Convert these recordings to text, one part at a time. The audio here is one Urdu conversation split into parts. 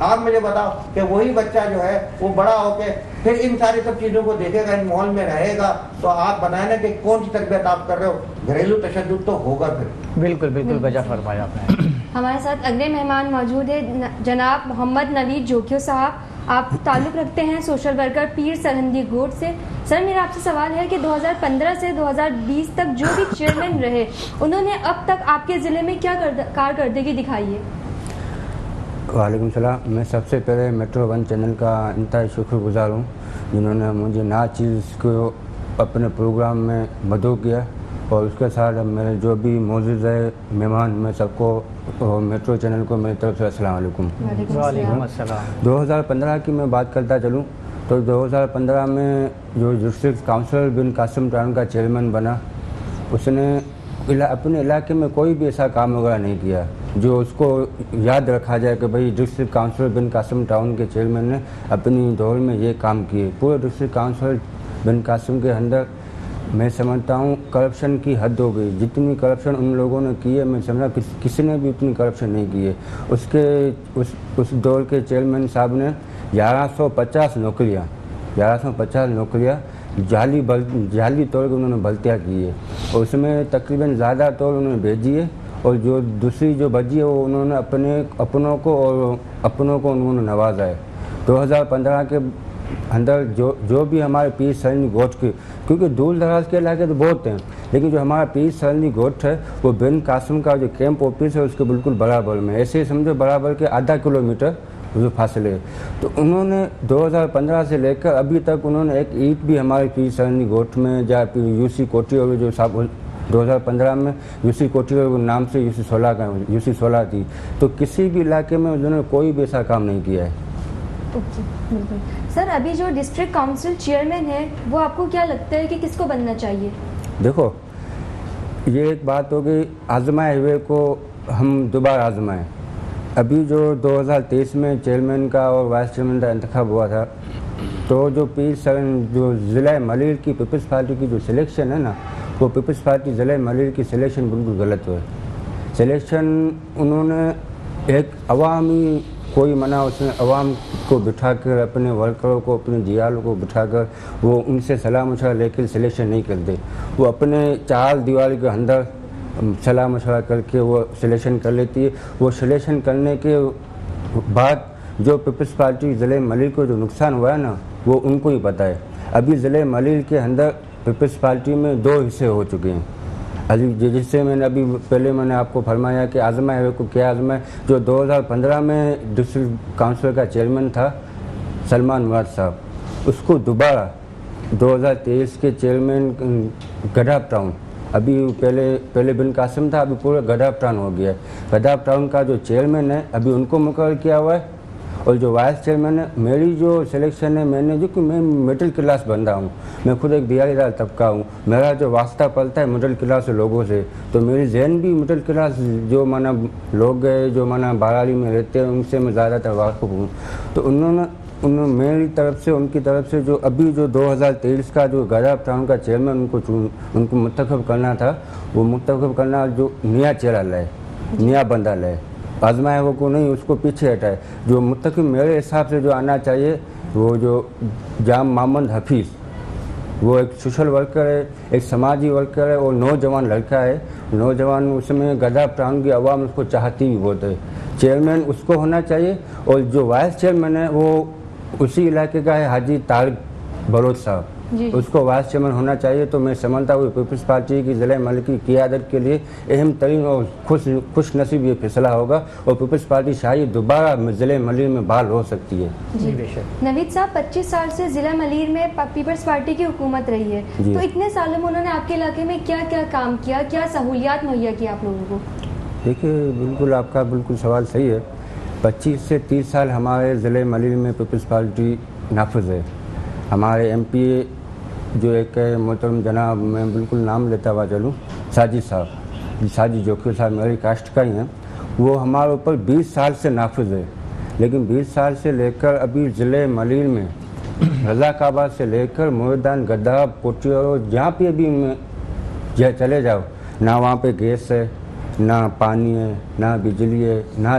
آپ مجھے بتاؤ کہ وہی بچہ جو ہے وہ بڑا ہو کے پھر ان ساری سب چیزوں کو دیکھے گا, ان ماحول میں رہے گا, تو آپ بتائیں نا کہ کون سی تربیت آپ کر رہے ہو. گھریلو تشدد تو ہوگا پھر. بالکل بالکل بجا فرمایا آپ نے. ہمارے ساتھ اگلے مہمان موجود ہے جناب محمد نوید جوکیو صاحب. آپ تعلق رکھتے ہیں سوشل ورکر پیر سرہندی گوٹ سے. سر میرا آپ سے سوال ہے کہ 2015 سے 2020 تک جو بھی چیئرمین رہے انہوں نے اب تک آپ کے ضلع میں کیا کارکردگی دکھائی ہے؟ وعلیکم السلام. میں سب سے پہلے میٹرو ون چینل کا انتہائی شکر گزار ہوں جنہوں نے مجھے نہ چیز کو اپنے پروگرام میں مدعو کیا, اور اس کے ساتھ اب میرے جو بھی موجود ہے مہمان, میں سب کو میٹرو چینل کو میری طرف سے السلام علیکم. وعلیکم السلام. 2015 کی میں بات کرتا چلوں تو 2015 میں جو ڈسٹرکٹ کاؤنسلر بن قاسم ٹاؤن کا چیئرمین بنا, اس نے اپنے علاقے میں کوئی بھی ایسا کام وغیرہ نہیں کیا جو اس کو یاد رکھا جائے کہ بھائی ڈسٹرکٹ کاؤنسلر بن قاسم ٹاؤن کے چیئرمین نے اپنی دور میں یہ کام کیے. پورے ڈسٹرکٹ کاؤنسلر بن قاسم کے اندر میں سمجھتا ہوں کرپشن کی حد ہو گئی. جتنی کرپشن ان لوگوں نے کی ہے, میں سمجھا کسی نے بھی اتنی کرپشن نہیں کی ہے. اس دور کے چیئرمین صاحب نے 1150 نوکریاں جعلی طور پہ انہوں نے بھرتیاں کی ہے, اور اس میں تقریباً زیادہ طور انہوں نے بھیجی ہے, اور جو دوسری جو بچی ہے وہ انہوں نے اپنوں کو انہوں نے نوازا ہے. 2015 کے اندر جو بھی ہمارے پیر سرہندی گوٹھ کے, کیونکہ دور دراز کے علاقے تو بہت ہیں, لیکن جو ہمارا پیر سرہندی گوٹھ ہے وہ بن قاسم کا جو کیمپ آفس ہے اس کے بالکل برابر میں, ایسے ہی سمجھو برابر کے آدھا کلومیٹر جو فاصلے. تو انہوں نے 2015 سے لے کر ابھی تک انہوں نے ایک اینٹ بھی ہمارے پیر سرہندی گوٹھ میں یا پھر یو سی کوٹھی اور جو 2015 میں یو سی کوٹھی اور نام سے یو سی 16 تھی, تو کسی بھی علاقے میں انہوں نے کوئی بھی ایسا کام نہیں کیا ہے. بالکل. سر ابھی جو ڈسٹرکٹ کاؤنسل چیئرمین ہے وہ آپ کو کیا لگتا ہے کہ کس کو بننا چاہیے؟ دیکھو یہ ایک بات ہوگی, آزمائے ہوئے کو ہم دوبارہ آزمائیں. ابھی جو 2023 میں چیئرمین کا اور وائس چیئرمین کا انتخاب ہوا تھا, تو جو جو ضلع ملیر کی پیپلز پارٹی کی جو سلیکشن ہے نا, وہ پیپلز پارٹی ضلع ملیر کی سلیکشن بالکل غلط ہوئے. سلیکشن انہوں نے ایک عوامی کوئی منع, اس نے عوام کو بٹھا کر اپنے ورکروں کو اپنے جیالوں کو بٹھا کر وہ ان سے صلاح مشورہ لے کر سلیکشن نہیں کرتے. وہ اپنے چار دیواری کے اندر صلاح مشورہ کر کے وہ سلیکشن کر لیتی ہے. وہ سلیکشن کرنے کے بعد جو پیپلز پارٹی ضلع ملیر کو جو نقصان ہوا ہے نا, وہ ان کو ہی پتہ ہے. ابھی ضلع ملیر کے اندر پیپلز پارٹی میں 2 حصے ہو چکے ہیں. جس سے میں نے ابھی پہلے میں نے آپ کو فرمایا کہ آزمائے ہوئے کو کیا آزمائے. جو 2015 میں ڈسٹرکٹ کاؤنسل کا چیئرمین تھا سلمان مراد صاحب, اس کو دوبارہ 2023 کے چیئرمین گڈھاب ٹاؤن, ابھی پہلے بن قاسم تھا, ابھی پورا گڈھاب ٹاؤن ہو گیا ہے. گڈھاب ٹاؤن کا جو چیئرمین ہے ابھی ان کو مقرر کیا ہوا ہے, اور جو وائس چیئرمین ہے, میری جو سلیکشن ہے, میں نے جو کہ میں مڈل کلاس بندہ ہوں, میں خود ایک دیہاڑی دار طبقہ ہوں, میرا جو واسطہ پلتا ہے مڈل کلاس لوگوں سے, تو میری ذہن بھی مڈل کلاس جو مانا لوگ ہیں جو مانا باراڑی میں رہتے ہیں ان سے میں زیادہ تر واقف ہوں. تو انہوں نے میری طرف سے ان کی طرف سے جو ابھی جو 2023 کا جو گڈھاب ٹاؤن کا چیئرمین ان کو منتخب کرنا تھا, وہ منتخب کرنا جو نیا چہرہ لائے, نیا بندہ لائے, آزمائے وہ کو نہیں, اس کو پیچھے ہٹائے. جو منتخب میرے حساب سے جو آنا چاہیے وہ جو جام محمد حفیظ, وہ ایک سوشل ورکر ہے, ایک سماجی ورکر ہے, اور نوجوان لڑکا ہے. نوجوان اس میں گڈھاب ٹاؤن کی عوام اس کو چاہتی بھی بہت ہے. چیئرمین اس کو ہونا چاہیے, اور جو وائس چیئرمین ہے وہ اسی علاقے کا ہے حاجی طارق بلوچ صاحب, اس کو وائس چیئرمین ہونا چاہیے. تو میں سمجھتا ہوں پیپلز پارٹی کی ضلع ملیر کی قیادت کے لیے اہم ترین اور خوش نصیب یہ فیصلہ ہوگا, اور پیپلز پارٹی شاید دوبارہ ضلع ملیر میں بحال ہو سکتی ہے. نوید صاحب 25 سال سے ضلع ملیر میں پیپلز پارٹی کی حکومت رہی ہے, تو اتنے سالوں میں انہوں نے آپ کے علاقے میں کیا کیا کام کیا, کیا سہولیات مہیا کی آپ لوگوں کو؟ دیکھیے بالکل آپ کا بالکل سوال صحیح ہے. 25 سے 30 سال ہمارے ضلع ملیر میں پیپلز پارٹی نافذ ہے. ہمارے ایم پی اے جو ایک محترم جناب, میں بالکل نام لیتا ہوا چلوں, ساجد جوکیو صاحب میری کاسٹ کا ہی ہیں, وہ ہمارے اوپر 20 سال سے نافذ ہے. لیکن 20 سال سے لے کر ابھی ضلع ملیر میں رضاق آباد سے لے کر میدان گڈھاب کوٹھی اور جہاں پہ ابھی میں چلے جاؤ, نہ وہاں پہ گیس ہے, نہ پانی ہے, نہ بجلی ہے, نہ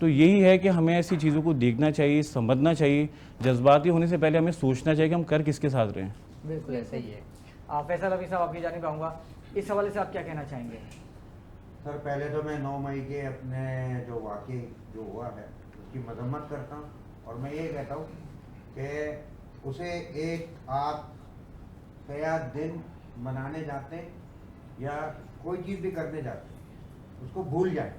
تو یہی ہے کہ ہمیں ایسی چیزوں کو دیکھنا چاہیے, سمجھنا چاہیے, جذباتی ہونے سے پہلے ہمیں سوچنا چاہیے کہ ہم کر کس کے ساتھ رہے ہیں. بالکل ایسا ہی ہے. فیصل حفیظ صاحب آپ کی جانب آؤں گا, اس حوالے سے آپ کیا کہنا چاہیں گے؟ سر پہلے تو میں 9 مئی کے اپنے جو واقعی جو ہوا ہے اس کی مذمت کرتا ہوں, اور میں یہ کہتا ہوں کہ اسے ایک آپ کیا دن منانے جاتے یا کوئی چیز بھی کرنے جاتے اس کو بھول جائیں.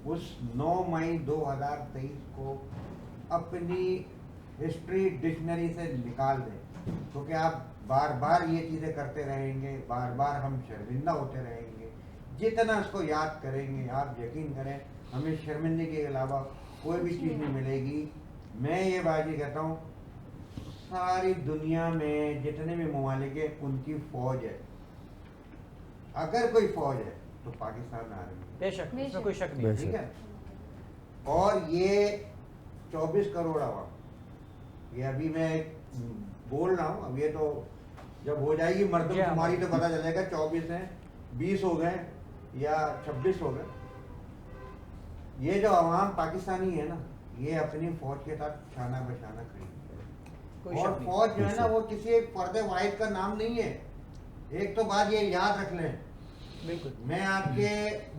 اس 9 مئی 2023 کو اپنی ہسٹری ڈکشنری سے نکال دیں, کیونکہ آپ بار بار یہ چیزیں کرتے رہیں گے, بار بار ہم شرمندہ ہوتے رہیں گے. جتنا اس کو یاد کریں گے آپ یقین کریں ہمیں شرمندگی کے علاوہ کوئی بھی چیز نہیں ملے گی. میں یہ بات یہ کہتا ہوں, ساری دنیا میں جتنے بھی ممالک ہیں ان کی فوج ہے, اگر کوئی فوج ہے تو پاکستان آرمی, بے شک, اس میں کوئی شک نہیں. ٹھیک ہے. اور یہ 24 کروڑ عوام, یہ ابھی میں بول رہا ہوں, اب یہ تو جب ہو جائے گی مردم شماری تو پتہ چلے گا 24 ہیں, 20 ہو گئے یا 26 ہو گئے. یہ جو عوام پاکستانی ہے نا, یہ اپنی فوج کے ساتھ شانہ بشانہ کھڑی ہے, اور فوج جو ہے نا وہ کسی ایک فرد واحد کا نام نہیں ہے. ایک تو بات یہ یاد رکھ لیں. بالکل. میں آپ کے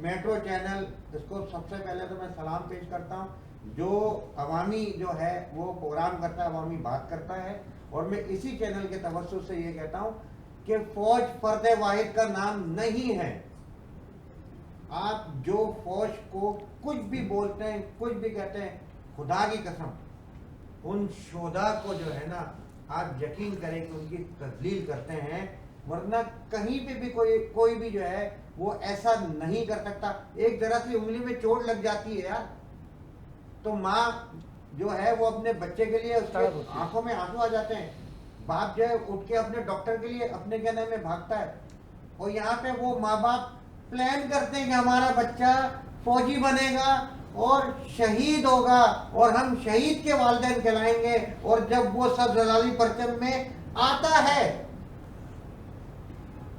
میٹرو چینل, اس کو سب سے پہلے تو میں سلام پیش کرتا ہوں, جو عوامی جو ہے وہ پروگرام کرتا ہے, عوامی بات کرتا ہے, اور میں اسی چینل کے توسط سے یہ کہتا ہوں کہ فوج فرد واحد کا نام نہیں ہے. آپ جو فوج کو کچھ بھی بولتے ہیں, کچھ بھی کہتے ہیں, خدا کی قسم ان شہداء کو جو ہے نا آپ یقین کریں کہ ان کی تذلیل کرتے ہیں, ورنہ کہیں پہ بھی کوئی بھی جو ہے وہ ایسا نہیں کر سکتا. ایک ذرا سی انگلی میں چوٹ لگ جاتی ہے یار, تو ماں جو ہے وہ اپنے بچے کے لیے اس کے آنکھوں میں آنسو آ جاتے ہیں. باپ جو ہے اٹھ کے اپنے ڈاکٹر کے لیے اپنے کہنے میں بھاگتا ہے, اور یہاں پہ وہ ماں باپ پلان کرتے ہیں کہ ہمارا بچہ فوجی بنے گا اور شہید ہوگا اور ہم شہید کے والدین کہلائیں گے, اور جب وہ سب زلالی پرچم میں آتا ہے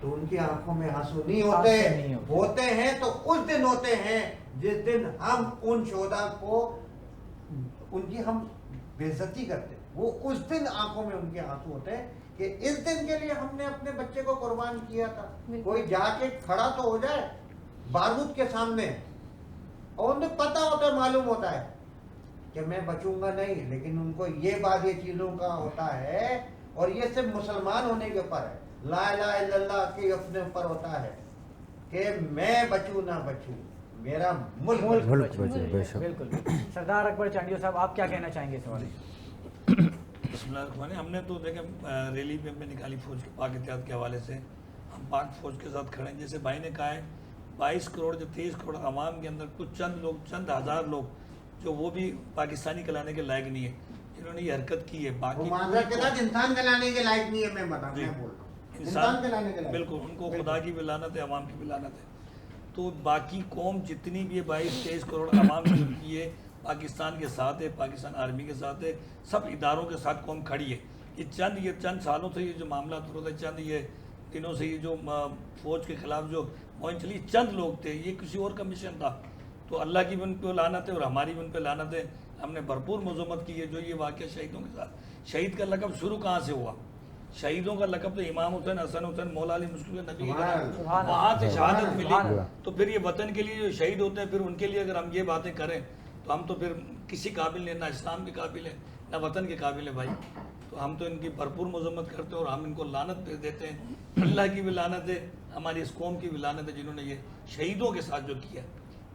تو ان کی آنکھوں میں آنسو نہیں ہوتے ہیں تو اس دن ہوتے ہیں جس دن ہم ان شہداء کو ان کی ہم بے عزتی کرتے ہیں. وہ اس دن آنکھوں میں ان کے آنسو ہوتے ہیں کہ اس دن کے لیے ہم نے اپنے بچے کو قربان کیا تھا. کوئی جا کے کھڑا تو ہو جائے بارود کے سامنے, اور انہیں پتہ ہوتا ہے, معلوم ہوتا ہے کہ میں بچوں گا نہیں, لیکن ان کو یہ بات یہ چیزوں کا ہوتا ہے, اور یہ صرف مسلمان ہونے کے اوپر ہے, لا الہ الا اللہ کے اپنے اوپر ہوتا ہے کہ میں بچوں نہ بچوں, میرا ملک بچے. بالکل. سردار اکبر چانڈیو صاحب آپ کیا کہنا چاہیں گے اس حوالے سے؟ بسم اللہ الرحمن الرحیم. ہم نے تو دیکھیں ریلی بھی ہم نے نکالی فوج کے پاک اتحاد کے حوالے سے, ہم پاک فوج کے ساتھ کھڑے ہیں. جیسے بھائی نے کہا ہے 22 کروڑ جو 23 کروڑ عوام کے اندر کچھ چند لوگ, چند ہزار لوگ جو وہ بھی پاکستانی کہلانے کے لائق نہیں ہے, جنہوں نے یہ حرکت کی ہے. باقی انسان کہلانے کے لائق نہیں ہے, میں بتا رہا ہوں انسان کہلانے کے لائق, بالکل ان کو خدا کی بھی لعنت ہے, عوام کی بھی لعنت ہے. تو باقی قوم جتنی بھی ہے 22-23 کروڑ عوام کی ہے, پاکستان کے ساتھ ہے, پاکستان آرمی کے ساتھ ہے, سب اداروں کے ساتھ قوم کھڑی ہے. یہ چند سالوں سے یہ جو معاملات ہو رہا تھا, چند یہ دنوں سے یہ جو فوج کے خلاف جو مہم چلی, چند لوگ تھے, یہ کسی اور کا مشن تھا. تو اللہ کی بھی ان پہ لعنت ہے اور ہماری بھی ان پہ لعنت ہے. ہم نے بھرپور مذمت کی ہے جو یہ واقعہ شہیدوں کے ساتھ. شہید کا لقب شروع کہاں سے ہوا؟ شہیدوں کا لقب تو امام حسین, حسن حسین, مولا علی مشکل نبی وہاں سے شہادت ملی. تو پھر یہ وطن کے لیے جو شہید ہوتے ہیں, پھر ان کے لیے اگر ہم یہ باتیں کریں تو ہم تو پھر کسی قابل نہیں, نہ اسلام کے قابل ہیں نہ وطن کے قابل ہیں بھائی. تو ہم تو ان کی بھرپور مذمت کرتے ہیں اور ہم ان کو لعنت پہ دیتے ہیں. اللہ کی بھی لعنت ہے, ہماری اس قوم کی بھی لعنت ہے جنہوں نے یہ شہیدوں کے ساتھ جو کیا.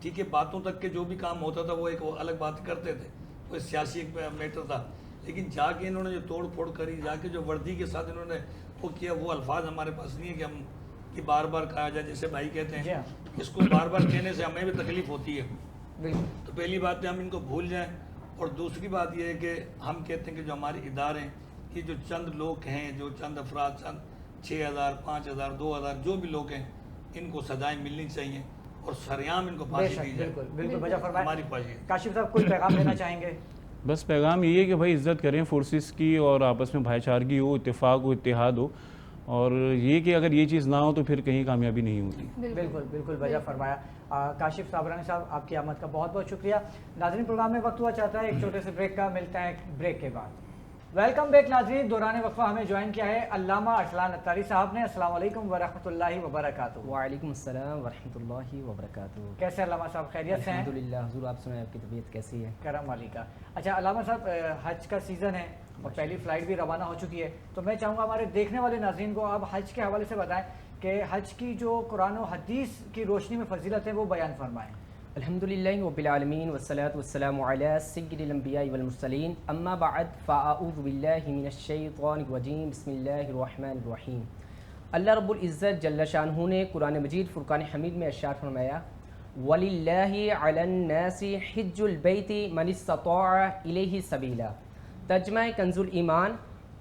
ٹھیک ہے, باتوں تک کے جو بھی کام ہوتا تھا وہ ایک الگ بات کرتے تھے, وہ سیاسی ایک میٹر تھا, لیکن جا کے انہوں نے جو توڑ پھوڑ کری, جا کے جو وردی کے ساتھ انہوں نے وہ کیا, وہ الفاظ ہمارے پاس نہیں ہے کہ ہم کہ بار بار کہا جائے. جیسے بھائی کہتے ہیں اس کو بار بار کہنے سے ہمیں بھی تکلیف ہوتی ہے. تو پہلی بات ہے ہم ان کو بھول جائیں, اور دوسری بات یہ ہے کہ ہم کہتے ہیں کہ جو ہمارے ادارے ہیں, کہ جو چند لوگ ہیں, جو چند افراد, چند 6000 5000 2000 جو بھی لوگ ہیں, ان کو سزائیں ملنی چاہیے اور سریعام ان کو پھانسی دی جائے. بالکل ہماری پھانسی. کاشف صاحب کوئی پیغام دینا چاہیں گے؟ بس پیغام یہ ہے کہ بھائی عزت کریں فورسز کی, اور آپس میں بھائی چارگی ہو, اتفاق ہو, اتحاد ہو. اور یہ کہ اگر یہ چیز نہ ہو تو پھر کہیں کامیابی نہیں ہوتی. بالکل بالکل بجا فرمایا. کاشف صابرانی صاحب آپ کی آمد کا بہت بہت شکریہ. ناظرین پروگرام میں وقت ہوا چاہتا ہے ایک چھوٹے سے بریک کا, ملتا ہے بریک کے بعد. ویلکم بیک ناظرین. دوران وقفہ ہمیں جوائن کیا ہے علامہ ارسلان اتاری صاحب نے. السلام علیکم ورحمۃ اللہ وبرکاتہ. وعلیکم السلام ورحمۃ اللہ وبرکاتہ. کیسے علامہ صاحب, خیریت سے ہیں؟ الحمدللہ. حضور آپ سنائیں آپ کی طبیعت کیسی ہے؟ کرم والی کا. اچھا علامہ صاحب, حج کا سیزن ہے اور پہلی فلائٹ بھی روانہ ہو چکی ہے, تو میں چاہوں گا ہمارے دیکھنے والے ناظرین کو آپ حج کے حوالے سے بتائیں کہ حج کی جو قرآن و حدیث کی روشنی میں فضیلت ہے وہ بیان فرمائیں. الحمدللہ رب العالمین والصلاة والسلام علی سید الانبیاء والمرسلین. اما بعد فاعوذ باللہ من الشیطان الرجیم. بسم اللہ الرحمن الرحیم. اللہ رب العزت جل شانہ نے قرآن مجید فرقان حمید میں ارشاد فرمایا وَلِلَّهِ عَلَى النَّاسِ حِجُّ الْبَيْتِ مَنِ اسْتَطَاعَ إِلَيْهِ سَبِيلًا. ترجمہ کنز الایمان,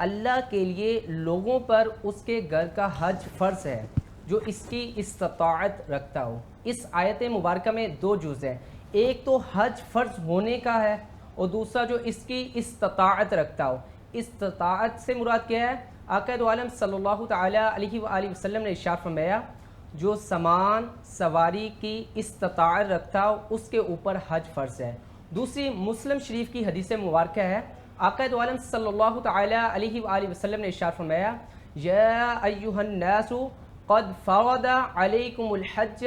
اللہ کے لیے لوگوں پر اس کے گھر کا حج فرض ہے جو اس کی استطاعت رکھتا ہو. اس آیت مبارکہ میں دو جز ہیں, ایک تو حج فرض ہونے کا ہے اور دوسرا جو اس کی استطاعت رکھتا ہو. استطاعت سے مراد کیا ہے؟ آقا دو عالم صلی اللہ تعالی علیہ وآلہ وسلم نے ارشاد فرمایا جو سامان سواری کی استطاعت رکھتا ہو اس کے اوپر حج فرض ہے. دوسری مسلم شریف کی حدیث مبارکہ ہے, آقا دو عالم صلی اللہ تعالی علیہ وآلہ وسلم نے ارشاد فرمایا یا ایھا الناس قد فرض علیکم الحج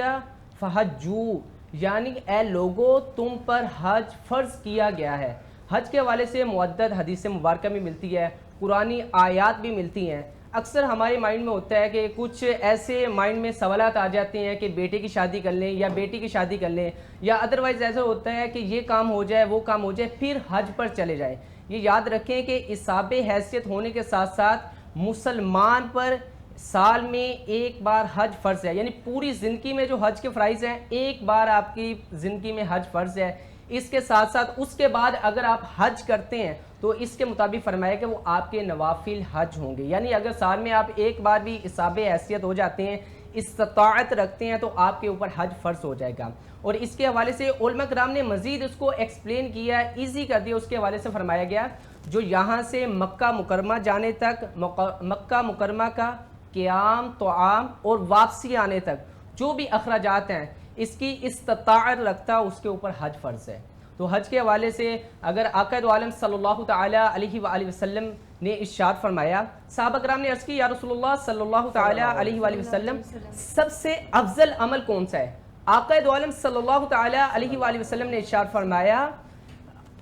فحجوا, یعنی اے لوگو تم پر حج فرض کیا گیا ہے. حج کے حوالے سے معدد حدیث مبارکہ بھی ملتی ہے, قرآنی آیات بھی ملتی ہیں. اکثر ہمارے مائنڈ میں ہوتا ہے کہ کچھ ایسے مائنڈ میں سوالات آ جاتے ہیں کہ بیٹے کی شادی کر لیں یا بیٹی کی شادی کر لیں, یا ادروائز ایسا ہوتا ہے کہ یہ کام ہو جائے وہ کام ہو جائے پھر حج پر چلے جائیں. یہ یاد رکھیں کہ حساب حیثیت ہونے کے ساتھ ساتھ مسلمان پر سال میں ایک بار حج فرض ہے, یعنی پوری زندگی میں جو حج کے فرائض ہیں ایک بار آپ کی زندگی میں حج فرض ہے. اس کے ساتھ ساتھ اس کے بعد اگر آپ حج کرتے ہیں تو اس کے مطابق فرمایا کہ وہ آپ کے نوافل حج ہوں گے. یعنی اگر سال میں آپ ایک بار بھی حساب حیثیت ہو جاتے ہیں, استطاعت رکھتے ہیں, تو آپ کے اوپر حج فرض ہو جائے گا. اور اس کے حوالے سے علماء کرام نے مزید اس کو ایکسپلین کیا, ایزی کر دیا. اس کے حوالے سے فرمایا گیا جو یہاں سے مکہ مکرمہ جانے تک, مکہ مکرمہ کا قیام طعام اور واپسی آنے تک جو بھی اخراجات ہیں اس کی استطاعت رکھتا اس کے اوپر حج فرض ہے. تو حج کے حوالے سے اگر آقا دو عالم صلی اللہ تعالی علیہ وآلہ وسلم نے ارشاد فرمایا, صحابہ کرام نے عرض کی یا رسول اللہ صلی اللہ تعالی علیہ وآلہ وسلم سب سے افضل عمل کون سا ہے؟ آقا دو عالم صلی اللہ تعالی علیہ وآلہ وسلم نے ارشاد فرمایا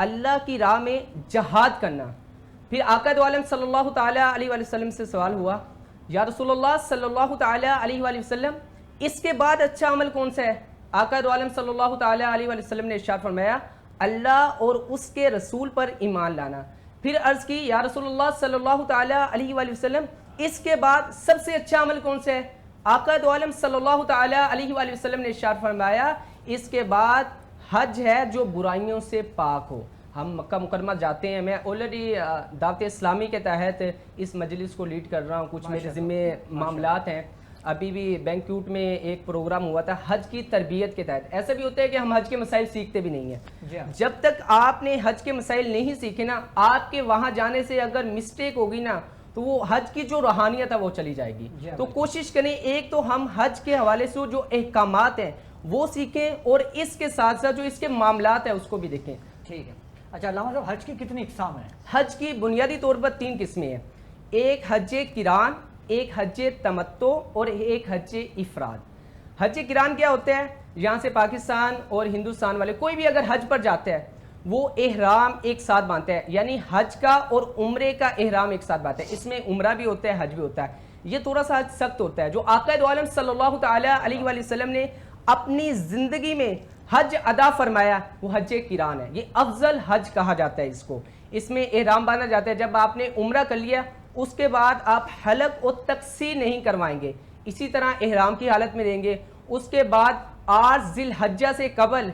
اللہ کی راہ میں جہاد کرنا. پھر آقا دو عالم صلی اللہ تعالی علیہ وآلہ وسلم سے سوال ہوا یا رسول اللہ صلی اللہ تعالی علیہ وآلہ وسلم اس کے بعد اچھا عمل کون سا ہے؟ آقا دو عالم صلی اللہ تعالی علیہ وآلہ وسلم نے ارشاد فرمایا اللہ اور اس کے رسول پر ایمان لانا. پھر عرض کی یا رسول اللہ صلی اللہ تعالی علیہ وآلہ وسلم اس کے بعد سب سے اچھا عمل کون سا ہے؟ آقا دو عالم صلی اللہ تعالی علیہ وآلہ وسلم نے ارشاد فرمایا اس کے بعد حج ہے جو برائیوں سے پاک ہو. ہم مکہ مکرمہ جاتے ہیں, میں آلریڈی دعوت اسلامی کے تحت اس مجلس کو لیڈ کر رہا ہوں, کچھ میرے ذمے معاملات ہیں. ابھی بھی بینکیوٹ میں ایک پروگرام ہوا تھا حج کی تربیت کے تحت. ایسا بھی ہوتا ہے کہ ہم حج کے مسائل سیکھتے بھی نہیں ہیں. جب تک آپ نے حج کے مسائل نہیں سیکھے نا, آپ کے وہاں جانے سے اگر مسٹیک ہوگی نا تو وہ حج کی جو روحانیت ہے وہ چلی جائے گی. تو کوشش کریں ایک تو ہم حج کے حوالے سے جو احکامات ہیں وہ سیکھیں اور اس کے ساتھ ساتھ جو اس کے معاملات ہیں اس کو بھی دیکھیں. ٹھیک ہے. اچھا علامہ صاحب حج کی کتنی اقسام ہیں؟ حج کی بنیادی طور پر 3 قسمیں ہیں, ایک حج قران, ایک حج تمتع اور ایک حج افراد. حج قران کیا ہوتا ہے؟ یہاں سے پاکستان اور ہندوستان والے کوئی بھی اگر حج پر جاتے ہیں وہ احرام ایک ساتھ باندھتے ہیں, یعنی حج کا اور عمرے کا احرام ایک ساتھ باندھتے ہیں. اس میں عمرہ بھی ہوتا ہے حج بھی ہوتا ہے. یہ تھوڑا سا حج سخت ہوتا ہے. جو آقا دو عالم صلی اللہ تعالی علیہ وآلہ وسلم نے اپنی زندگی میں حج ادا فرمایا وہ حج قران ہے. یہ افضل حج کہا جاتا ہے اس کو. اس میں احرام باندھا جاتا ہے. جب آپ نے عمرہ کر لیا اس کے بعد آپ حلق و تقصیر نہیں کروائیں گے, اسی طرح احرام کی حالت میں رہیں گے. اس کے بعد 8 ذی الحجہ سے قبل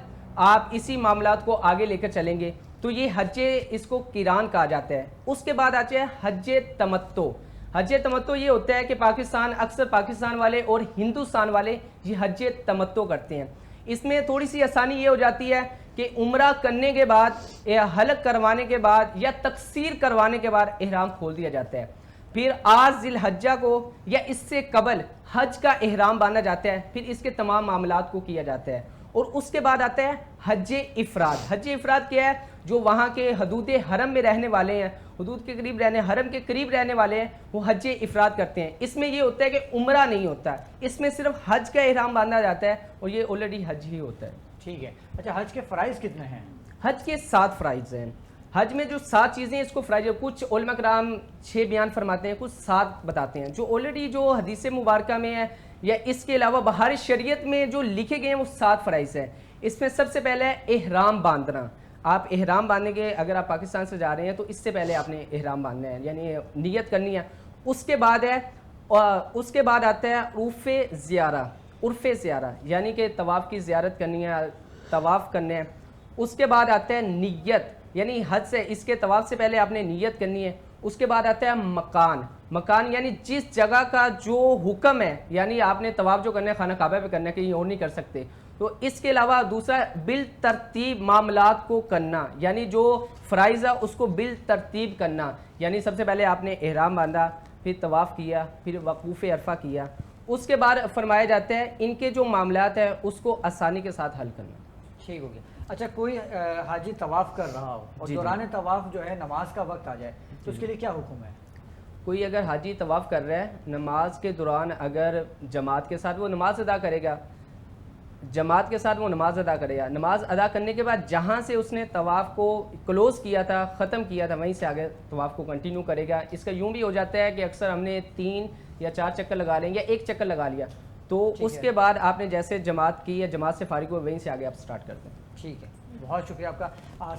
آپ اسی معاملات کو آگے لے کر چلیں گے. تو یہ حج اس کو قران کہا جاتا ہے. اس کے بعد آتا ہے حج تمتع. حج تمتع یہ ہوتا ہے کہ اکثر پاکستان والے اور ہندوستان والے یہ حج تمتع کرتے ہیں. اس میں تھوڑی سی آسانی یہ ہو جاتی ہے کہ عمرہ کرنے کے بعد یا حلق کروانے کے بعد یا تقصیر کروانے کے بعد احرام کھول دیا جاتا ہے. پھر آج ذی الحجہ کو یا اس سے قبل حج کا احرام باندھا جاتا ہے، پھر اس کے تمام معاملات کو کیا جاتا ہے، اور اس کے بعد آتا ہے حج افراد۔ حج افراد کیا ہے؟ جو وہاں کے حدود حرم میں رہنے والے ہیں، حدود کے قریب رہنے، حرم کے قریب رہنے والے ہیں، وہ حج افراد کرتے ہیں۔ اس میں یہ ہوتا ہے کہ عمرہ نہیں ہوتا، اس میں صرف حج کا احرام باندھا جاتا ہے، اور یہ آلریڈی حج ہی ہوتا ہے۔ ٹھیک ہے، اچھا حج کے فرائض کتنے ہیں؟ حج کے 7 فرائض ہیں۔ حج میں جو 7 چیزیں اس کو فرائض، کچھ علماء کرام 6 بیان فرماتے ہیں، کچھ 7 بتاتے ہیں، جو آلریڈی جو حدیث مبارکہ میں ہے یا اس کے علاوہ بہار شریعت میں جو لکھے گئے ہیں وہ 7 فرائض ہیں۔ اس میں سب سے پہلے ہے احرام باندھنا۔ آپ احرام باندھنے کے، اگر آپ پاکستان سے جا رہے ہیں تو اس سے پہلے آپ نے احرام باندھنا ہے، یعنی نیت کرنی ہے۔ اس کے بعد آتا ہے عرف زیارہ، عرف زیارہ یعنی کہ طواف کی زیارت کرنی ہے، طواف کرنے ہیں۔ اس کے بعد آتا ہے نیت، یعنی حج سے، اس کے طواف سے پہلے آپ نے نیت کرنی ہے۔ اس کے بعد آتا ہے مکان، مکان یعنی جس جگہ کا جو حکم ہے، یعنی آپ نے طواف جو کرنا ہے خانہ کعبہ پہ کرنا ہے، کہیں اور نہیں کر سکتے۔ تو اس کے علاوہ دوسرا بالترتیب معاملات کو کرنا، یعنی جو فرائض ہے اس کو بالترتیب کرنا، یعنی سب سے پہلے آپ نے احرام باندھا، پھر طواف کیا، پھر وقوف عرفہ کیا۔ اس کے بعد فرمایا جاتا ہے ان کے جو معاملات ہیں اس کو آسانی کے ساتھ حل کرنا۔ ٹھیک ہو گیا۔ اچھا کوئی حاجی طواف کر رہا ہو اور دوران طواف جو ہے نماز کا وقت آ جائے تو اس کے لیے کیا حکم ہے؟ کوئی اگر حاجی طواف کر رہا ہے، نماز کے دوران اگر جماعت کے ساتھ وہ نماز ادا کرے گا، جماعت کے ساتھ وہ نماز ادا کرے گا، نماز ادا کرنے کے بعد جہاں سے اس نے طواف کو کلوز کیا تھا، ختم کیا تھا، وہیں سے آگے طواف کو کنٹینیو کرے گا۔ اس کا یوں بھی ہو جاتا ہے کہ اکثر ہم نے 3 یا 4 چکر لگا لیں یا 1 چکر لگا لیا، تو اس کے بعد آپ نے جیسے جماعت کی یا جماعت سے فارغ ہوئے وہیں سے آگے آپ سٹارٹ کرتے ہیں۔ ٹھیک ہے، بہت شکریہ آپ کا۔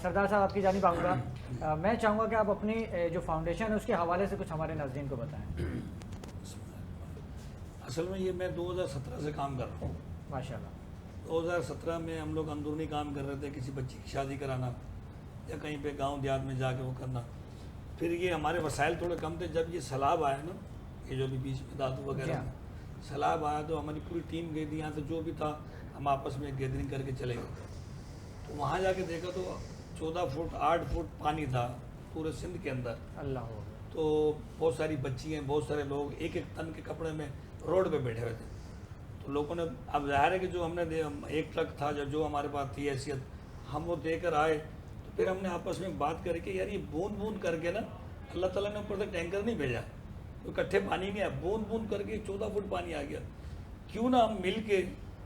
سردار صاحب آپ کی جانب آؤں گا، میں چاہوں گا کہ آپ اپنی جو فاؤنڈیشن ہے اس کے حوالے سے کچھ ہمارے ناظرین کو بتائیں۔ اصل میں یہ میں 2017 سے کام کر رہا ہوں۔ ماشاء اللہ۔ 2017 میں ہم لوگ اندرونی کام کر رہے تھے، کسی بچی کی شادی کرانا یا کہیں پہ گاؤں دیہات میں جا کے وہ کرنا۔ پھر یہ ہمارے وسائل تھوڑے کم تھے، جب یہ سیلاب آیا نا، یہ جو بھی بیچ میں دادو وغیرہ سیلاب آیا تو ہماری پوری ٹیم گئی تھی، یہاں سے جو بھی تھا ہم آپس میں گیدرنگ کر کے چلے گئے۔ تو وہاں جا کے دیکھا تو 14 فٹ 8 فٹ پانی تھا پورے سندھ کے اندر۔ اللہ ہو۔ تو بہت ساری بچی ہیں، بہت سارے لوگ 1-1 تن کے کپڑے میں روڈ پہ بیٹھے ہوئے تھے۔ تو لوگوں نے، اب ظاہر ہے کہ جو ہم نے 1 ٹرک تھا جو ہمارے پاس تھی حیثیت، ہم وہ دے کر آئے۔ تو پھر ہم نے آپس میں بات کر کے یار یہ بوند بوند کر کے نا، اللہ تعالیٰ نے اوپر سے ٹینکر نہیں بھیجا، تو اکٹھے پانی نہیں آیا، بوند بوند کر کے 14 فٹ پانی آ گیا۔ کیوں نہ ہم مل کے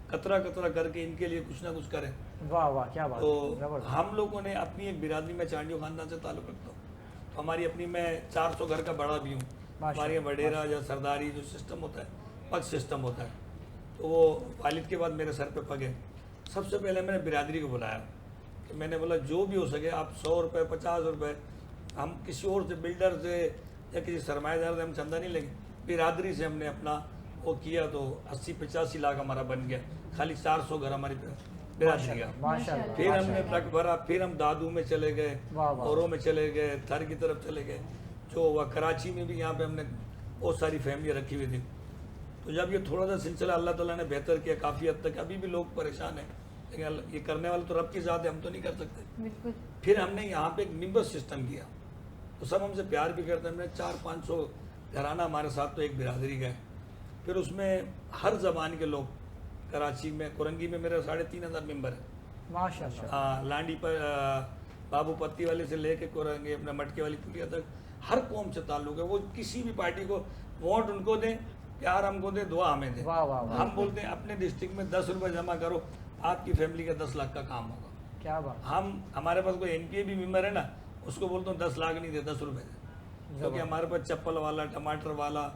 قطرہ قطرہ کر کے ان کے لیے کچھ نہ کچھ کریں۔ واہ واہ، کیا بات۔ تو ہم لوگوں نے اپنی ایک برادری میں چانڈیو خاندان سے تعلق رکھتا ہوں، تو ہماری اپنی، میں 400 گھر کا بڑا بھی ہوں۔ ہماری وڈیرا یا سرداری جو سسٹم ہوتا ہے، پگ سسٹم ہوتا ہے، تو وہ والد کے بعد میرے سر پہ پگ ہے۔ سب سے پہلے میں نے برادری کو بلایا کہ میں نے بولا جو بھی ہو سکے آپ 100 روپے 50 روپے، ہم کسی اور سے بلڈر سے یا کسی سرمایہ دار سے ہم چندہ نہیں لگے، برادری سے ہم نے اپنا وہ کیا، تو 80-85 لاکھ ہمارا بن گیا، خالی 400 گھر ہماری برادری کا۔ پھر ہم نے ٹرک بھرا، پھر ہم دادو میں چلے گئے، اوروں میں چلے گئے، تھر کی طرف چلے گئے، جو ہوا کراچی میں بھی، یہاں پہ ہم نے بہت ساری فیملیاں رکھی ہوئی تھی۔ تو جب یہ تھوڑا سا سلسلہ اللہ تعالیٰ نے بہتر کیا کافی حد تک، ابھی بھی لوگ پریشان ہیں، لیکن یہ کرنے والے تو رب کی ذات ہے، ہم تو نہیں کر سکتے۔ پھر ہم نے یہاں پہ ایک ممبر سسٹم کیا، تو سب ہم سے پیار بھی کرتے ہیں۔ ہم نے 400-500 گھرانہ ہمارے ساتھ تو ایک برادری گئے، پھر اس میں ہر زبان کے لوگ، کراچی میں کورنگی میں میرے 3500 ممبر ہیں ماشاء اللہ۔ لانڈی پر بابو پتی والے سے لے کے کورنگی اپنے مٹکے والی پلیا تک ہر قوم سے تعلق ہے۔ وہ کسی بھی پارٹی کو ووٹ ان کو دیں، پیار ہم کو دیں، دعا ہمیں دیں۔ ہم بولتے ہیں اپنے ڈسٹرکٹ میں 10 روپے جمع کرو، آپ کی فیملی کا 10 لاکھ کا کام ہوگا۔ کیا بات۔ ہمارے پاس کوئی NPA بھی ممبر ہے نا، اس کو بولتا ہوں 10 لاکھ نہیں دے، 10 روپے دے، کیونکہ ہمارے پاس چپل والا، ٹماٹر والا،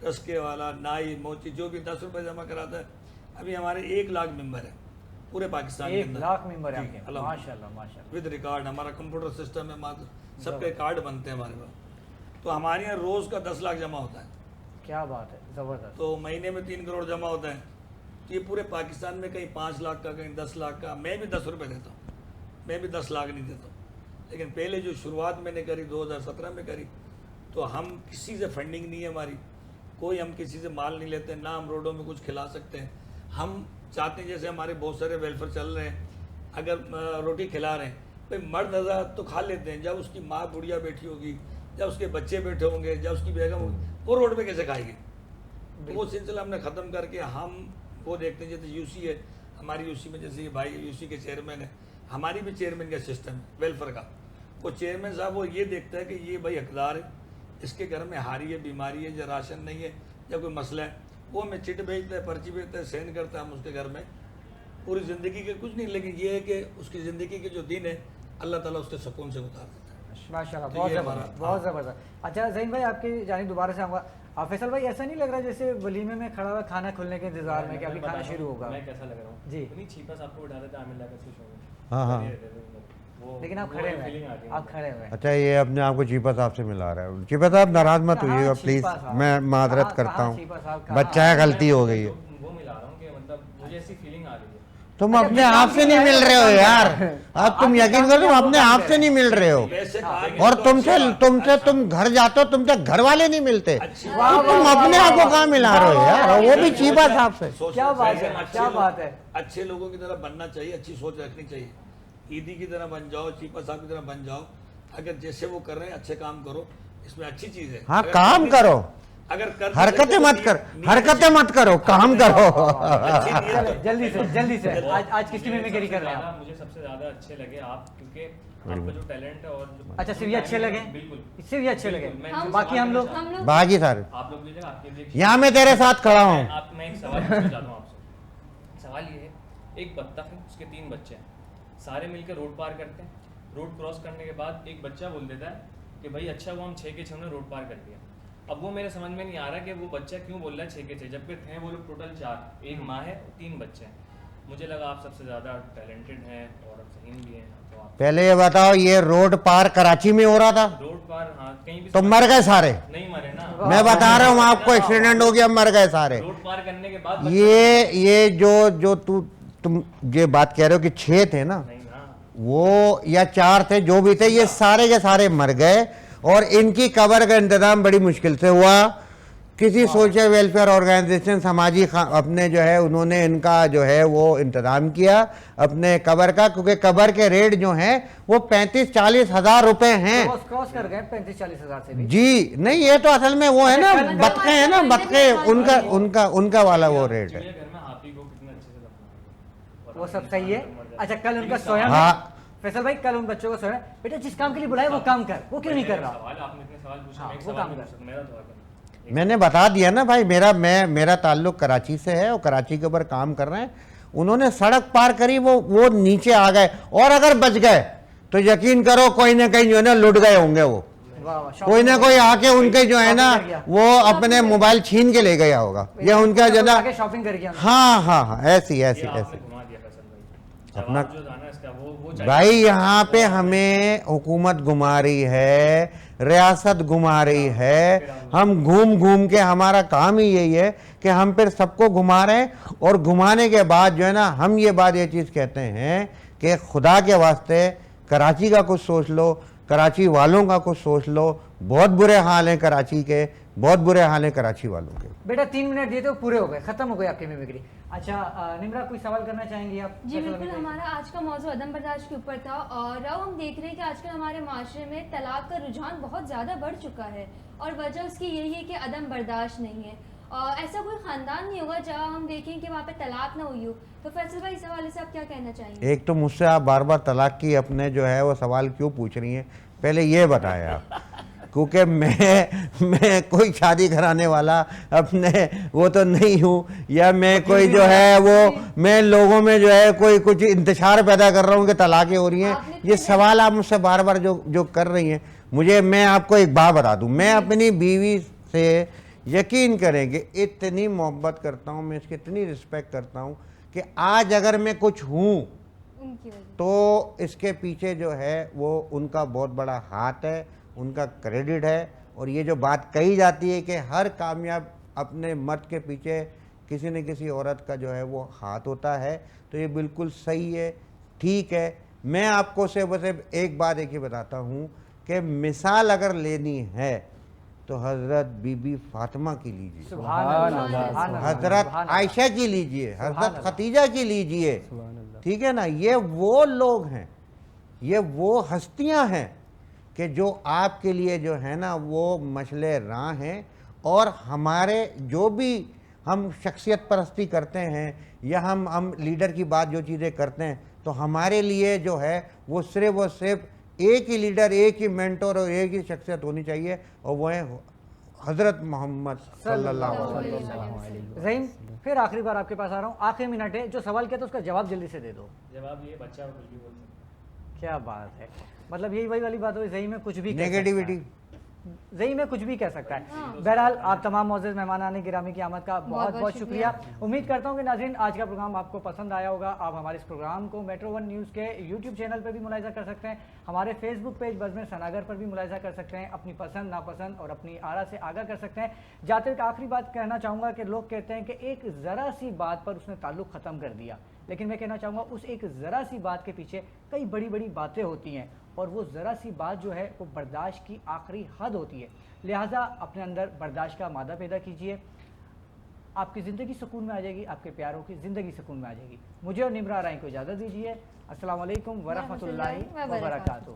رسکے والا، نائی موچی جو بھی 10 روپے جمع کراتا ہے۔ ابھی ہمارے 1 لاکھ ممبر ہیں پورے پاکستان کے اندر۔ 1 لاکھ ممبر ہیں ماشاء اللہ ماشاء اللہ، ود ریکارڈ۔ ہمارا کمپیوٹر سسٹم ہے، سب کے کارڈ بنتے ہیں ہمارے پاس۔ تو ہمارے یہاں روز کا 10 لاکھ جمع ہوتا ہے۔ کیا بات ہے، زبردست۔ تو مہینے میں 3 کروڑ جمع ہوتا ہے۔ تو یہ پورے پاکستان میں کہیں 5 لاکھ کا، کہیں 10 لاکھ کا۔ میں بھی 10 روپے دیتا ہوں، میں بھی 10 لاکھ نہیں دیتا ہوں، لیکن پہلے جو شروعات میں نے کری 2017 میں کری، تو ہم کسی سے فنڈنگ نہیں ہے ہماری، کوئی ہم کسی سے مال نہیں لیتے، نہ ہم روڈوں میں کچھ کھلا سکتے ہیں۔ ہم چاہتے ہیں جیسے ہمارے بہت سارے ویلفیئر چل رہے ہیں، اگر روٹی کھلا رہے ہیں، بھائی مرد حضرات تو کھا لیتے ہیں، جب اس کی ماں بڑھیا بیٹھی ہوگی یا اس کے بچے بیٹھے ہوں گے یا اس کی بیگم ہوگی، وہ روڈ پہ کیسے کھائے گی؟ تو وہ سلسلہ ہم نے ختم کر کے ہم وہ دیکھتے ہیں، جیسے یو سی ہے ہماری، یو سی میں جیسے بھائی یو سی کے چیئرمین ہے، ہماری بھی چیئرمین کا سسٹم ہے ویلفیئر کا، وہ چیئرمین صاحب وہ یہ دیکھتا ہے کہ یہ بھائی حقدار ہے، اس کے گھر میں ہاری ہے، بیماری ہے یا راشن نہیں ہے یا کوئی مسئلہ ہے، وہ ہمیں چٹ بھیجتا ہے، پرچی بھیجتا ہے، سینڈ کرتا ہے، ہم اس کے گھر میں پوری زندگی کے کچھ نہیں، لیکن یہ ہے کہ اس کی زندگی کے جو دن ہے اللہ تعالیٰ اس کے سکون سے اتار دیتا ہے۔ ماشاء اللہ، تو بہت یہ زبردست، بہت زبردست۔ اچھا ذہین بھائی، آپ کی جانب دوبارہ سے آؤں گا۔ فیصل بھائی، ایسا نہیں لگ رہا جیسے ولیمے میں کھڑا ہوا کھانا کھلنے کے انتظار میں کہ ابھی کھانا شروع ہوگا؟ میں کیسا لگ رہا ہوں جی، اتنی چھیپا صاحب کو اٹھا دیتے عامر لا کر خوش ہو گئے۔ ہاں ہاں، لیکن آپ کھڑے ہوئے ہیں، آپ کھڑے ہوئے ہیں۔ اچھا یہ اپنے آپ کو چیپا صاحب سے ملا رہا ہے۔ چیپا صاحب ناراض مت ہوئیے گا پلیز، میں معذرت کرتا ہوں، بچہ ہے، غلطی ہو گئی ہے۔ وہ ملا رہا ہوں کہ مطلب مجھے ایسی فیلنگ آ رہی ہے۔ تم اپنے آپ سے نہیں مل رہے ہو یار، اب تم یقین کرو تم اپنے آپ سے نہیں مل رہے ہو، اور تم گھر جاتے ہو تم سے گھر والے نہیں ملتے، تم اپنے آپ کو کہاں ملا رہے ہو یار، وہ بھی چیپا صاحب سے۔ کیا بات ہے، کیا بات ہے۔ اچھے لوگوں کی طرح بننا چاہیے، اچھی سوچ رکھنی چاہیے، عیدی کی طرح بن جاؤ، چیپا صاحب کی طرح بن جاؤ، اگر جیسے وہ کر رہے ہیں اچھے کام کرو، اس میں اچھی چیز ہے۔ ہاں کام کرو، اگر حرکتیں مت کرو، کام کرو۔ جلدی سے آج کس کی ممیکری کر رہے ہیں آپ؟ مجھے سب سے زیادہ اچھے لگے آپ، کیونکہ آپ کا جو ٹیلنٹ ہے اور اچھا صرف یہ اچھے لگے؟ بالکل صرف یہ اچھے لگے، باقی ہم لوگ باقی سارے آپ لوگ لیجیے، آپ کے لیے یہاں میں تیرے ساتھ کھڑا ہوں۔ میں ایک سوال پوچھنا چاہتا ہوں آپ سے۔ سوال یہ ہے، ایک بطخ ہے، اس کے 3 بچے ہیں، سارے مل کے روڈ پار کرتے ہیں، روڈ کراس کرنے کے بعد ایک بچہ بول دیتا ہے کہ بھائی اچھا وہ ہم 6 کے 6 نے روڈ پار کر دیا۔ اب وہ میرے سمجھ میں نہیں آ رہا کہ وہ بچہ کیوں بول رہا ہے 6 کے 6، جبکہ تھے وہ لوگ ٹوٹل 4، ایک ماں ہے، 3 بچے ہیں۔ مجھے لگا آپ سب سے زیادہ ٹیلنٹڈ ہیں اور ذہین بھی ہیں، تو آپ پہلے یہ بتاؤ، یہ روڈ پار کراچی میں ہو رہا تھا؟ روڈ پار، ہاں کہیں بھی تو مر گئے سارے؟ نہیں مرے نا، میں بتا رہا ہوں آپ کو، ایکسیڈنٹ ہو گیا، مر گئے سارے۔ روڈ پار کرنے کے بعد یہ جو تم یہ بات کہہ رہے ہو کہ 6 تھے نا، نہیں نا، وہ یا 4 تھے، جو بھی تھے، یہ سارے کے سارے مر گئے، اور ان کی قبر کا انتظام بڑی مشکل سے ہوا۔ کسی سوشل ویلفیئر آرگنائزیشن، سماجی اپنے جو ہے انہوں نے ان کا جو ہے وہ انتظام کیا اپنے قبر کا، کیونکہ قبر کے ریٹ جو ہیں وہ 35-40 ہزار روپے ہیں۔ کراس کر گئے 35-40 ہزار سے بھی؟ جی نہیں، یہ تو اصل میں وہ ہے نا، بطخیں ہیں نا، بطخیں، ان کا والا وہ ریٹ ہے۔ گھر میں ہاتھی کو کتنے اچھے سے دفنا، وہ سب صحیح ہے۔ اچھا کل ان کا سویا ہاں فیصل بھائی، کل ان بچوں کو سویا، بیٹا جس کام کے لیے بلایا وہ کام کر، وہ کیوں نہیں کر رہا؟ سوال آپ نے اتنے سوال پوچھے، ہاں، میں ایک وہ سوال کام پوچھ کر۔ سکتا ہوں، میرا تو آگے میں نے بتا دیا نا بھائی، میرا تعلق کراچی سے ہے، اور کراچی کے اوپر کام کر رہے ہیں۔ انہوں نے سڑک پار کری، وہ نیچے آ گئے، اور اگر بچ گئے تو یقین کرو کوئی نہ کہیں جو ہے نا لٹ گئے ہوں گے، وہ کوئی نہ کوئی آ کے ان کے جو ہے نا وہ اپنے موبائل چھین کے لے گیا ہوگا، یا ان کا جو نا شاپنگ کر گیا۔ ہاں ایسی گھما دیا فیصل بھائی، اپنا جواب جو تھا نا اس کا وہ بھائی، یہاں پہ ہمیں حکومت گھما رہی ہے، ریاست گھما رہی ہے، ہم گھوم کے، ہمارا کام ہی یہی ہے کہ ہم پھر سب کو گھما رہے ہیں، اور گھمانے کے بعد جو ہے نا ہم یہ چیز کہتے ہیں کہ خدا کے واسطے کراچی کا کچھ سوچ لو، کراچی والوں کا کچھ سوچ لو، بہت برے حال ہیں کراچی کے، بہت برے حال ہیں کراچی والوں کے۔ بیٹا 3 منٹ دیے تھے، وہ پورے ہو گئے، ختم ہو گئے آپ کی میمکری۔ اچھا نمرا، کوئی سوال کرنا چاہیں گی آپ؟ جی بالکل، ہمارا آج کا موضوع عدم برداشت کے اوپر تھا، اور ہم دیکھ رہے ہیں کہ آج کل ہمارے معاشرے میں طلاق کا رجحان بہت زیادہ بڑھ چکا ہے، اور وجہ اس کی یہی ہے کہ عدم برداشت نہیں ہے۔ ایسا کوئی خاندان نہیں ہوگا جہاں ہم دیکھیں کہ وہاں پہ طلاق نہ ہوئی ہو، تو فیصل بھائی اس حوالے سے آپ کیا کہنا چاہیں گے؟ ایک تو مجھ سے آپ بار بار طلاق کی اپنے جو ہے وہ سوال کیوں پوچھ رہی ہیں، پہلے یہ بتائیں آپ، کیونکہ میں کوئی شادی کرانے والا اپنے وہ تو نہیں ہوں، یا میں کوئی جو ہے وہ میں لوگوں میں جو ہے کوئی کچھ انتشار پیدا کر رہا ہوں کہ طلاقیں ہو رہی ہیں۔ یہ سوال آپ مجھ سے بار بار جو کر رہی ہیں، میں آپ کو ایک بات بتا دوں، میں اپنی بیوی سے یقین کریں کہ اتنی محبت کرتا ہوں، میں اس کی اتنی رسپیکٹ کرتا ہوں کہ آج اگر میں کچھ ہوں تو اس کے پیچھے جو ہے وہ ان کا بہت بڑا ہاتھ ہے، ان کا کریڈٹ ہے۔ اور یہ جو بات کہی جاتی ہے کہ ہر کامیاب اپنے مرد کے پیچھے کسی نہ کسی عورت کا جو ہے وہ ہاتھ ہوتا ہے، تو یہ بالکل صحیح ہے، ٹھیک ہے۔ میں آپ کو صرف ایک بات ہی بتاتا ہوں کہ مثال اگر لینی ہے تو حضرت بی بی فاطمہ کی لیجئے، سبحان اللہ، حضرت عائشہ کی لیجئے، حضرت خدیجہ کی لیجئے، ٹھیک ہے نا۔ یہ وہ لوگ ہیں، یہ وہ ہستیاں ہیں کہ جو آپ کے لیے جو ہے نا وہ مشعل راہ ہیں، اور ہمارے جو بھی ہم شخصیت پرستی کرتے ہیں یا ہم لیڈر کی بات جو چیزیں کرتے ہیں، تو ہمارے لیے جو ہے وہ صرف ایک ہی لیڈر، ایک ہی مینٹور اور ایک ہی شخصیت ہونی چاہیے، اور وہ ہے حضرت محمد صلی اللہ علیہ وسلم۔ ظہیم پھر آخری بار آپ کے پاس آ رہا ہوں، آخری منٹ ہے، جو سوال کیا تھا اس کا جواب جلدی سے دے دو۔ جواب یہ بچہ کچھ بھی بول سکتا کیا بات ہے، مطلب یہی وہی والی بات ہوئی، ظہیم میں کچھ بھی کہہ سکتا ہے۔ نیگیٹیوٹی ذہن میں کچھ بھی کہہ سکتا ہے۔ بہرحال آپ تمام معزز مہمانان گرامی کی آمد کا بہت بہت شکریہ۔ امید کرتا ہوں کہ ناظرین آج کا پروگرام آپ کو پسند آیا ہوگا۔ آپ ہمارے اس پروگرام کو میٹرو ون نیوز کے یوٹیوب چینل پہ بھی ملاحظہ کر سکتے ہیں، ہمارے فیس بک پیج بزم سناگر پر بھی ملاحظہ کر سکتے ہیں، اپنی پسند ناپسند اور اپنی آرا سے آگاہ کر سکتے ہیں۔ جاتے ایک آخری بات کہنا چاہوں گا کہ لوگ کہتے ہیں کہ ایک ذرا سی بات پر اس نے تعلق ختم کر دیا، لیکن میں کہنا چاہوں گا اس ایک ذرا سی بات کے پیچھے کئی بڑی بڑی باتیں ہوتی ہیں، اور وہ ذرا سی بات جو ہے وہ برداشت کی آخری حد ہوتی ہے۔ لہٰذا اپنے اندر برداشت کا مادہ پیدا کیجئے، آپ کی زندگی سکون میں آ جائے گی، آپ کے پیاروں کی زندگی سکون میں آ جائے گی۔ مجھے اور نمرہ رائیں کو اجازت دیجیے۔ السلام علیکم ورحمۃ اللہ وبرکاتہ۔